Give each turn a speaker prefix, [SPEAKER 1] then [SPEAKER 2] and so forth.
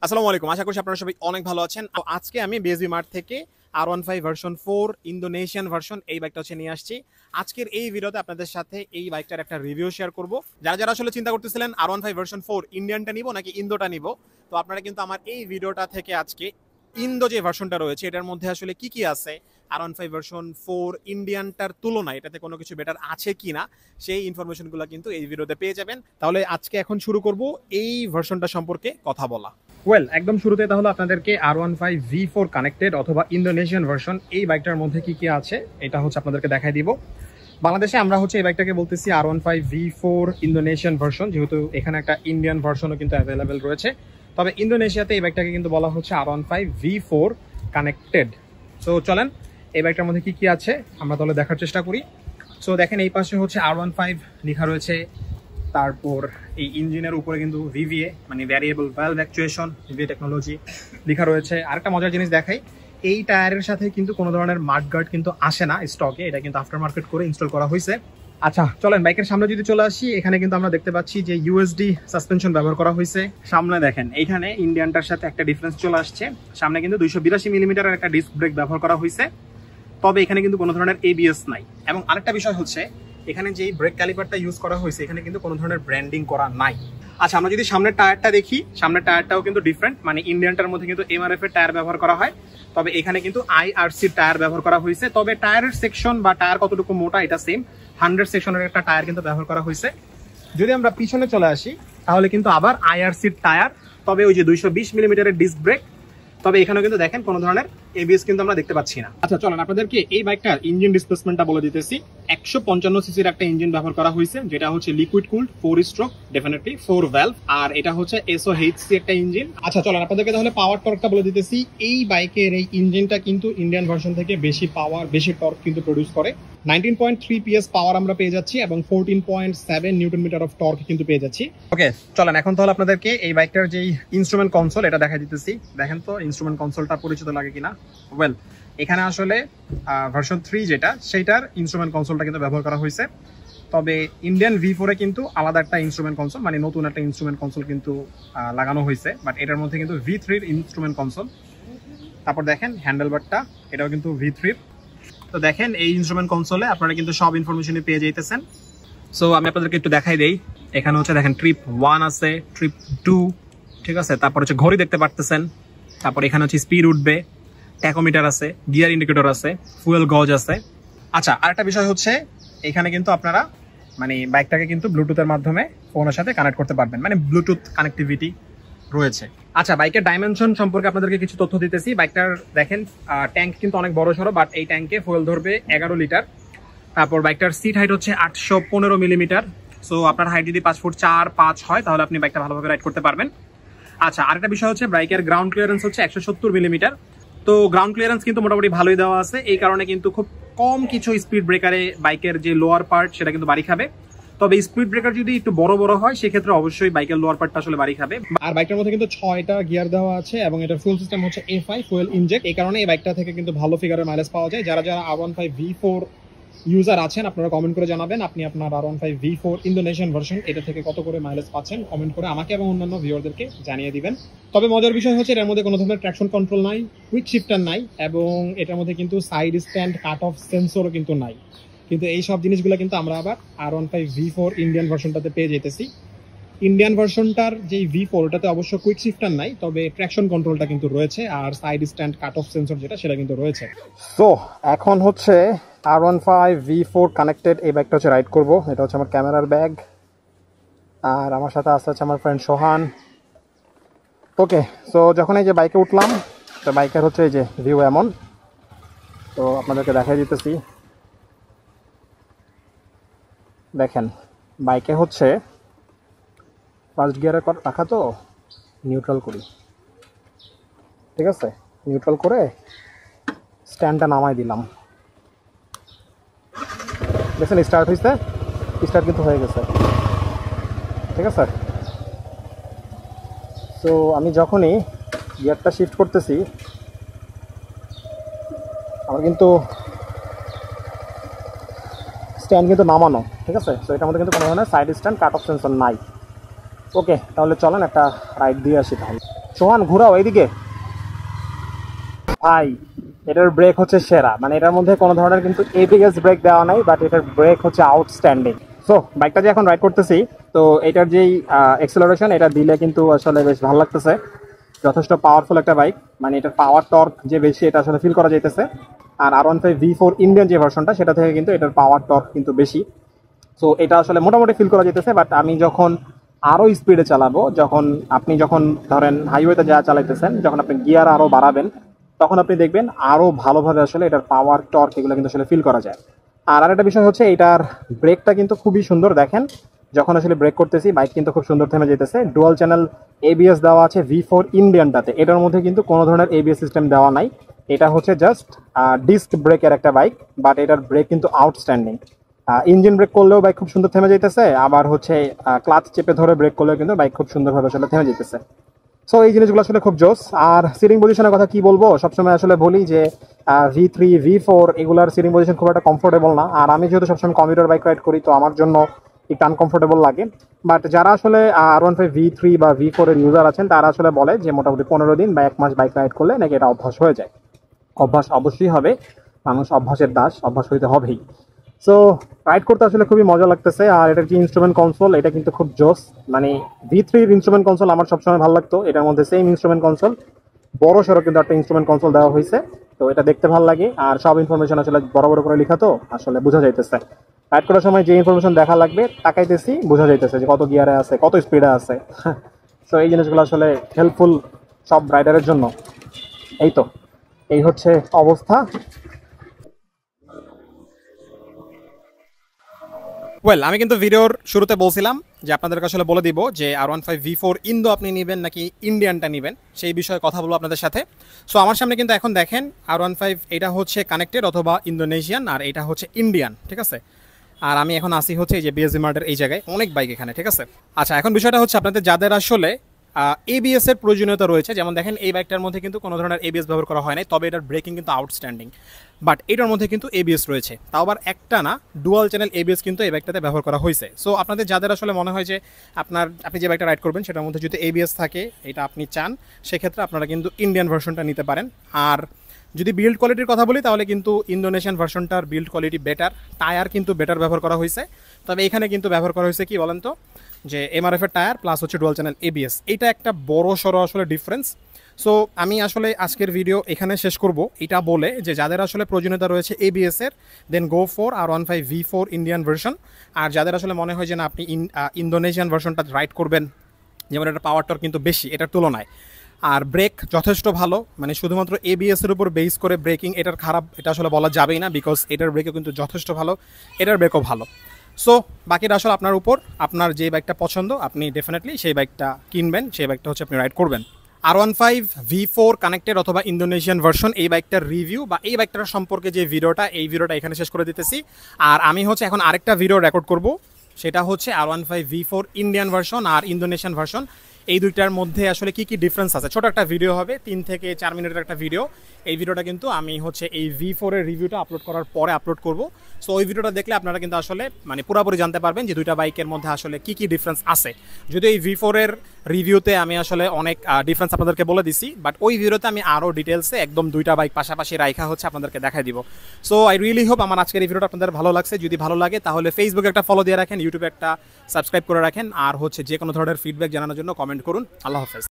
[SPEAKER 1] আসসালামু আলাইকুম, আশা করি আপনারা সবাই অনেক ভালো আছেন। আজকে আমি বিএসবি মার্ট থেকে R15 ভার্সন 4 ইন্দোনেশিয়ান ভার্সন এই বাইকটা হচ্ছে নিয়ে আসছি। আজকের এই ভিডিওতে আপনাদের সাথে এই বাইকটার একটা রিভিউ শেয়ার করব। যারা যারা আসলে চিন্তা করতেছিলেন R15 ভার্সন 4 ইন্ডিয়ানটা নিব নাকি ইন্দোটা নিব, তো আপনারা কিন্তু আমার এই ভিডিওটা থেকে আজকে ইন্দো যে ভার্সনটা রয়েছে এটার মধ্যে আসলে কি কি আছে, R15 ভার্সন 4 ইন্ডিয়ানটার তুলনায় এটাতে কোনো কিছু বেটার আছে কিনা সেই ইনফরমেশনগুলো কিন্তু এই ভিডিওতে পেয়ে যাবেন। তাহলে আজকে এখন শুরু করব এই ভার্সনটা সম্পর্কে কথা বলা। একদম শুরুতে তাহলে আপনাদেরকে R15 V4 কানেক্টেড অথবা ইন্দোনেশিয়ান ভার্সন এই বাইকটার মধ্যে কি কি আছে এটা হচ্ছে আপনাদেরকে দেখাই দিব। বাংলাদেশে আমরা হচ্ছে এই বাইকটাকে বলতেছি R15 V4 ইন্দোনেশিয়ান ভার্সন, যেহেতু এখানে একটা ইন্ডিয়ান ভার্সনও কিন্তু অ্যাভেলেবেল রয়েছে। তবে ইন্দোনেশিয়াতে এই বাইকটাকে কিন্তু বলা হচ্ছে R15 V4 কানেক্টেড। সো চলেন এই বাইকটার মধ্যে কি কি আছে আমরা তাহলে দেখার চেষ্টা করি। সো দেখেন এই পাশে হচ্ছে R15 লেখা রয়েছে, তারপর এই ইঞ্জিনের উপরে কিন্তু VVA মানে variable valve actuation VVA technology লেখা রয়েছে। আরেকটা মজার জিনিস দেখাই, এই টায়ারের সাথে কিন্তু কোনো ধরনের মাডগার্ড কিন্তু আসে না স্টকে, এটা কিন্তু আফটার মার্কেট করে ইনস্টল করা হয়েছে। আচ্ছা চলেন বাইকের সামনে যদি চলে আসি, এখানে কিন্তু আমরা দেখতে পাচ্ছি যে USD সাসপেনশন ব্যবহার করা হয়েছে। সামনে দেখেন এইখানে ইন্ডিয়ানটার সাথে একটা ডিফারেন্স চলে আসছে, সামনে কিন্তু 282 মিলিমিটারের একটা ডিস্ক ব্রেক ব্যবহার করা হয়েছে। তবে এখানে কিন্তু কোনো ধরনের ABS নাই। এবং আরেকটা বিষয় হচ্ছে এখানে যে ব্রেক ক্যালিপারটা ইউজ করা হয়েছে এখানে কিন্তু কোনো ধরনের ব্র্যান্ডিং করা নাই। আচ্ছা আমরা যদি সামনের টায়ারটা দেখি, সামনের টায়ারটাও কিন্তু ডিফারেন্ট, মানে ইন্ডিয়ানটার মধ্যে কিন্তু MRF এর টায়ার ব্যবহার করা হয়, তবে এখানে কিন্তু IRC টায়ার ব্যবহার করা হয়েছে। তবে টায়ারের সেকশন বা টায়ার কতটুকু মোটা এটা সেম, 100 সেকশনের একটা টায়ার কিন্তু ব্যবহার করা হয়েছে। যদি আমরা পিছনে চলে আসি তাহলে কিন্তু আবার IRC টায়ার, তবে ওই যে 220 মিলিমিটারের ডিস্ক ব্রেক। তবে এখানেও কিন্তু দেখেন কোনো ধরনের ABS কিন্তু আমরা দেখতে পাচ্ছি না। আচ্ছা চলেন আপনাদেরকে এই বাইকটার ইঞ্জিন ডিসপ্লেসমেন্টটা বলে দিতেছি। 155 সিসির একটা ইঞ্জিন ব্যবহার করা হয়েছে, যেটা হচ্ছে liquid cooled 4 stroke definitely 4 valve, আর এটা হচ্ছে SOHC একটা ইঞ্জিন। আচ্ছা চলেন আপনাদেরকে তাহলে পাওয়ার টর্কটা বলে দিতেছি। এই বাইকের এই ইঞ্জিনটা কিন্তু ইন্ডিয়ান ভার্সন থেকে বেশি পাওয়ার বেশি টর্ক কিন্তু প্রডিউস করে। 19.3 PS পাওয়ার আমরা পেয়ে যাচ্ছি এবং 14.7 নিউটন মিটার অফ টর্ক কিন্তু পেয়ে যাচ্ছি। ওকে চলেন এখন তাহলে আপনাদেরকে এই বাইকটার যেই ইনস্ট্রুমেন্ট কনসোল এটা দেখা দিতেছি। দেখেন তো ইনস্ট্রুমেন্ট কনসোলটা পরিচিত লাগে কিনা। এখানে আসলে ভার্সন 3 যেটা সেইটার ইনস্ট্রুমেন্ট কনসোলটা কিন্তু ব্যবহার করা হয়েছে। তবে ইন্ডিয়ান V4 এ কিন্তু আলাদা একটা ইনস্ট্রুমেন্ট কনসোল, মানে নতুন একটা ইনস্ট্রুমেন্ট কনসোল কিন্তু লাগানো হয়েছে, বাট এটার মধ্যে কিন্তু V3 ইনস্ট্রুমেন্ট কনসোল। তারপর দেখেন হ্যান্ডেলবারটা, এটাও কিন্তু V3। তো দেখেন এই ইনস্ট্রুমেন্ট কনসোলে আপনারা কিন্তু সব ইনফরমেশনই পেয়ে যাইতেছেন। সো আমি আপনাদেরকে একটু দেখাই দেই। এখানে হচ্ছে দেখেন ট্রিপ 1 আছে, ট্রিপ 2, ঠিক আছে। তারপর হচ্ছে ঘড়ি দেখতে পারতেছেন, তারপর এখানে হচ্ছে স্পিড উঠবে, ট্যাকোমিটার আছে, গিয়ার ইন্ডিকেটর আছে, ফুয়েল গজ আছে। আচ্ছা আরেকটা বিষয় হচ্ছে এখানে কিন্তু আপনারা মানে বাইকটাকে কিন্তু ব্লুটুথের মাধ্যমে ফোনের সাথে কানেক্ট করতে পারবেন, মানে ব্লুটুথ কানেক্টিভিটি রয়েছে। আচ্ছা বাইকের ডাইমেনশন সম্পর্কে আপনাদেরকে কিছু তথ্য দিতেছি। বাইকটার দেখেন ট্যাঙ্ক কিন্তু অনেক বড় সড়ো, বাট এই ট্যাঙ্কে ফুয়েল ধরবে 11 লিটার। তারপর বাইকটার সিট হাইট হচ্ছে 815 মিলিমিটার। সো আপনার হাইট যদি 5 ফুট 4-5 হয় তাহলে আপনি বাইকটা ভালোভাবে রাইড করতে পারবেন। আচ্ছা আরেকটা বিষয় হচ্ছে বাইকের গ্রাউন্ড ক্লিয়ারেন্স হচ্ছে 170 মিলিমিটার। তো গ্রাউন্ড ক্লিয়ারেন্স কিন্তু মোটামুটি ভালোই দেওয়া আছে, এই কারণে কিন্তু খুব কম কিছু স্পিড ব্রেকারে বাইকের যে লোয়ার পার্ট সেটা কিন্তু বাড়ি খাবে। তবে স্পিড ব্রেকার যদি একটু বড় বড় হয় সেক্ষেত্রে অবশ্যই বাইকের লোয়ার পার্টটা আসলে বাড়ি খাবে। আর বাইকটার মধ্যে কিন্তু 6টা গিয়ার দেওয়া আছে এবং এটা ফুয়েল সিস্টেম হচ্ছে FI ফুয়েল ইনজেক্ট, এই কারণে এই বাইকটা থেকে কিন্তু ভালো ফিগারের মাইলেজ পাওয়া যায়। যারা যারা R15 V4 ইউজার আছেন আপনারা কমেন্ট করে জানাবেন আপনি আপনার R15 V4 ইন্দোনেশিয়ান ভার্সন এটা থেকে কত করে মাইলেজ পাচ্ছেন, কমেন্ট করে আমাকে এবং অন্যান্য ভিউয়ারদেরকে জানিয়ে দিবেন। তবে মজার বিষয় হচ্ছে এর মধ্যে কোনো ধরনের ট্র্যাকশন কন্ট্রোল নাই, কুইক শিফটার নাই, এবং এটার মধ্যে কিন্তু সাইড স্ট্যান্ড কাট অফ সেন্সরও কিন্তু নাই। কিন্তু এই সব জিনিসগুলো কিন্তু আমরা আবার R15 V4 ইন্ডিয়ান ভার্সনটাতে পেয়ে যেতেছি। ইন্ডিয়ান ভার্সনটার যেই V4 ওটাতে অবশ্য কুইক শিফটার নাই, তবে ট্র্যাকশন কন্ট্রোলটা কিন্তু রয়েছে, আর side stand cut off sensor যেটা সেটা কিন্তু রয়েছে। সো এখন হচ্ছে R15 V4 কানেক্টেড এই ব্যাগটা হচ্ছে রাইড করব। এটা হচ্ছে আমার ক্যামেরার ব্যাগ, আর আমার সাথে আসতে হচ্ছে আমার ফ্রেন্ড সোহান। ওকে সো যখন এই যে বাইকে উঠলাম, তো বাইকের হচ্ছে এই যে ভিউ এমন, তো আপনাদেরকে দেখাই দিতেছি। দেখেন বাইকে হচ্ছে ফার্স্ট গিয়ারে রাখা, তো নিউট্রাল করি, ঠিক আছে। নিউট্রাল করে স্ট্যান্ডটা নামাই দিলাম, দেখছেন স্টার্ট হয়েছে, স্টার্ট কিন্তু হয়ে গেছে, ঠিক আছে। সো আমি যখনই গিয়ারটা শিফট করতেছি আমার কিন্তু স্ট্যান্ড কিন্তু নামানো, ঠিক আছে। সো এটার মধ্যে কিন্তু কোনো ধরনের side stand cut off sensor নাই। ওকে তাহলে চলেন একটা রাইড দিয়ে আসি তাহলে। সোহান ঘুরাও এইদিকে। ভাই এটার ব্রেক হচ্ছে সেরা, মানে এটার মধ্যে কোনো ধরনের কিন্তু এবিএস ব্রেক দেওয়া নাই, বাট এটার ব্রেক হচ্ছে আউটস্ট্যান্ডিং। সো বাইকটা যে এখন রাইড করতেছি, তো এটার যেই এক্সেলারেশন এটা দিলে কিন্তু আসলে বেশ ভালো লাগতেছে। যথেষ্ট পাওয়ারফুল একটা বাইক, মানে এটার পাওয়ার টর্ক যে বেশি এটা আসলে ফিল করা যাইতেছে। আর R15 V4 ইন্ডিয়ান যে ভার্সনটা সেটা থেকে কিন্তু এটার পাওয়ার টর্ক কিন্তু বেশি। সো এটা আসলে মোটামুটি ফিল করা যেতেছে। বাট আমি যখন আরও স্পিডে চালাবো, আপনি যখন ধরেন হাইওয়েতে যা চালাইতেছেন, যখন আপনি গিয়ার আরও বাড়াবেন, তখন আপনি দেখবেন আরও ভালোভাবে আসলে এটার পাওয়ার টর্ক এগুলো কিন্তু আসলে ফিল করা যায়। আর আরেকটা বিষয় হচ্ছে এটার ব্রেকটা কিন্তু খুবই সুন্দর। দেখেন যখন আসলে ব্রেক করতেছি বাইক কিন্তু খুব সুন্দর থেমে যেতেছে। ডুয়াল চ্যানেল এবিএস দেওয়া আছে V4 ইন্ডিয়ানটাতে, এটার মধ্যে কিন্তু কোনো ধরনের এবিএস সিস্টেম দেওয়া নাই। এটা হচ্ছে জাস্ট ডিস্ক ব্রেকের একটা বাইক, বাট এটার ব্রেক কিন্তু আউটস্ট্যান্ডিং। ইঞ্জিন ব্রেক করলেও বাইক খুব সুন্দর থেমে যেতেছে, আবার হচ্ছে ক্লাচ চেপে ধরে ব্রেক করলেও কিন্তু বাইক খুব সুন্দরভাবে আসলে থেমে যেতেছে। সো এই জিনিসগুলো আসলে খুব জোস। আর সিটিং পজিশনের কথা কি বলবো, সবসময় আসলে বলি যে V3 V4 এগুলার সিটিং পজিশন খুব একটা কমফোর্টেবল না। আর আমি যেহেতু সবসময় কমিউটার বাইক রাইড করি, তো আমার জন্য একটু আনকমফোর্টেবল লাগে। বাট যারা আসলে R15 V3 বা V4 এর ইউজার আছেন, তারা আসলে বলে যে মোটামুটি 15 দিন বা 1 মাস বাইক রাইড করলে নাকি এটা অভ্যাস হয়ে যায়। অভ্যাস অবশ্যই হবে, মানুষ অভ্যাসের দাস, অভ্যাস হইতে হবেই। সো রাইড করতে আসলে খুবই মজা লাগতেছে। আর এটার যে ইনস্ট্রুমেন্ট কনসোল এটা কিন্তু খুব জোস, মানে V3 ইনস্ট্রুমেন্ট কনসোল আমার সবসময় ভালো লাগতো। এটার মধ্যে সেম ইনস্ট্রুমেন্ট কনসোল, বড় সড়ো কিন্তু একটা ইনস্ট্রুমেন্ট কনসোল দেওয়া হয়েছে। তো এটা দেখতে ভালো লাগে, আর সব ইনফরমেশন আসলে বড় বড় করে লেখা, তো আসলে বোঝা যাইতেছে। রাইড করার সময় যে ইনফরমেশন দেখা লাগবে তাকাইতেছি, বোঝা যাইতেছে যে কত গিয়ারে আছে, কত স্পিডে আছে। সো এই জিনিসগুলো আসলে হেল্পফুল সব রাইডারের জন্য। এই তো, এই হচ্ছে অবস্থা। ওয়েল, আমি কিন্তু ভিডিওর শুরুতে বলছিলাম যে আপনাদেরকে আসলে বলে দিব যে R15 V4 ইন্দো আপনি নেবেন নাকি ইন্ডিয়ানটা নেবেন, সেই বিষয়ে কথা বলবো আপনাদের সাথে। সো আমার সামনে কিন্তু এখন দেখেন R15 এটা হচ্ছে কানেক্টেড অথবা ইন্দোনেশিয়ান, আর এটা হচ্ছে ইন্ডিয়ান, ঠিক আছে। আর আমি এখন আসি হচ্ছে এই যে বিএসজি মার্টের এই জায়গায়, অনেক বাইক এখানে, ঠিক আছে। আচ্ছা, এখন বিষয়টা হচ্ছে আপনাদের যাদের আসলে এবিএস এর প্রয়োজনীয়তা রয়েছে, যেমন দেখেন এই বাইকটার মধ্যে কিন্তু কোনো ধরনের এবিএস ব্যবহার করা হয় নাই, তবে এটার ব্রেকিং কিন্তু আউটস্ট্যান্ডিং। বাট এটার মধ্যে কিন্তু এবিএস রয়েছে, তাও আবার একটা না, ডুয়াল চ্যানেল এবিএস কিন্তু এই বাইকটাতে ব্যবহার করা হয়েছে। সো আপনাদের যাদের আসলে মনে হয় যে আপনি যে বাইকটা রাইড করবেন সেটার মধ্যে যদি এবিএস থাকে, এটা আপনি চান, সেক্ষেত্রে আপনারা কিন্তু ইন্ডিয়ান ভার্সনটা নিতে পারেন। আর যদি বিল্ড কোয়ালিটির কথা বলি, তাহলে কিন্তু ইন্দোনেশিয়ান ভার্সনটার বিল্ড কোয়ালিটি বেটার, টায়ার কিন্তু বেটার ব্যবহার করা হয়েছে। তবে এখানে কিন্তু ব্যবহার করা হয়েছে কি বলেন তো, যে এমআরএফ এর টায়ার প্লাস হচ্ছে ডুয়াল চ্যানেল এবিএস, এটা একটা বড় সড়ো আসলে ডিফারেন্স। সো আমি আসলে আজকের ভিডিও এখানে শেষ করব এটা বলে যে যাদের আসলে প্রয়োজনীয়তা রয়েছে এবিএস এর, then go for R15 V4 Indian version. আর যাদের আসলে মনে হয় যে না আপনি ইন্দোনেশিয়ান ভার্সনটা রাইড করবেন, যেমন এটা পাওয়ার টর্ক কিন্তু বেশি এটার তুলনায়, আর ব্রেক যথেষ্ট ভালো, মানে শুধুমাত্র এবিএস এর উপর বেস করে ব্রেকিং এটার খারাপ এটা আসলে বলা যাবেই না, বিকজ এটার ব্রেকও কিন্তু যথেষ্ট ভালো, এটার ব্রেকও ভালো। সো বাকিটা আসলে আপনার উপর, আপনার যে বাইকটা পছন্দ আপনি ডেফিনেটলি সেই বাইকটা কিনবেন, সেই বাইকটা হচ্ছে আপনি রাইড করবেন। R15 V4 কানেক্টেড অথবা ইন্দোনেশিয়ান ভার্সন এই বাইকটার রিভিউ বা এই বাইকটার সম্পর্কে যে ভিডিওটা, এই ভিডিওটা এখানে শেষ করে দিতেছি। আর আমি হচ্ছে এখন আরেকটা ভিডিও রেকর্ড করব, সেটা হচ্ছে R15 V4 ইন্ডিয়ান ভার্সন আর ইন্দোনেশিয়ান ভার্সন, এই দুইটার মধ্যে আসলে কি কি ডিফারেন্স আছে। ছোট একটা ভিডিও হবে, 3 থেকে 4 মিনিটের একটা ভিডিও। এই ভিডিওটা কিন্তু আমি হচ্ছে এই V4 এর রিভিউটা আপলোড করার পরে আপলোড করব। সো ওই ভিডিওটা দেখলে আপনারা কিন্তু আসলে মানে পুরোপুরি জানতে পারবেন যে দুইটা বাইকের মধ্যে আসলে কি কি ডিফারেন্স আছে। যদিও এই V4 এর রিভিউতে আমি আসলে অনেক ডিফারেন্স আপনাদেরকে বলে দিছি, বাট ওই ভিডিওতে আমি আরও ডিটেলসে একদম দুইটা বাইক পাশাপাশি রাখা হচ্ছে আপনাদেরকে দেখাই দিব। সো আই রিয়েলি হোপ আমার আজকের এই ভিডিওটা আপনাদের ভালো লাগছে। যদি ভালো লাগে তাহলে ফেসবুকে একটা ফলো দিয়ে রাখেন, ইউটিউবে একটা সাবস্ক্রাইব করে রাখেন, আর হচ্ছে যে কোনো ধরনের ফিডব্যাক জানানোর জন্য কমেন্ট করুন। আল্লাহ হাফেজ।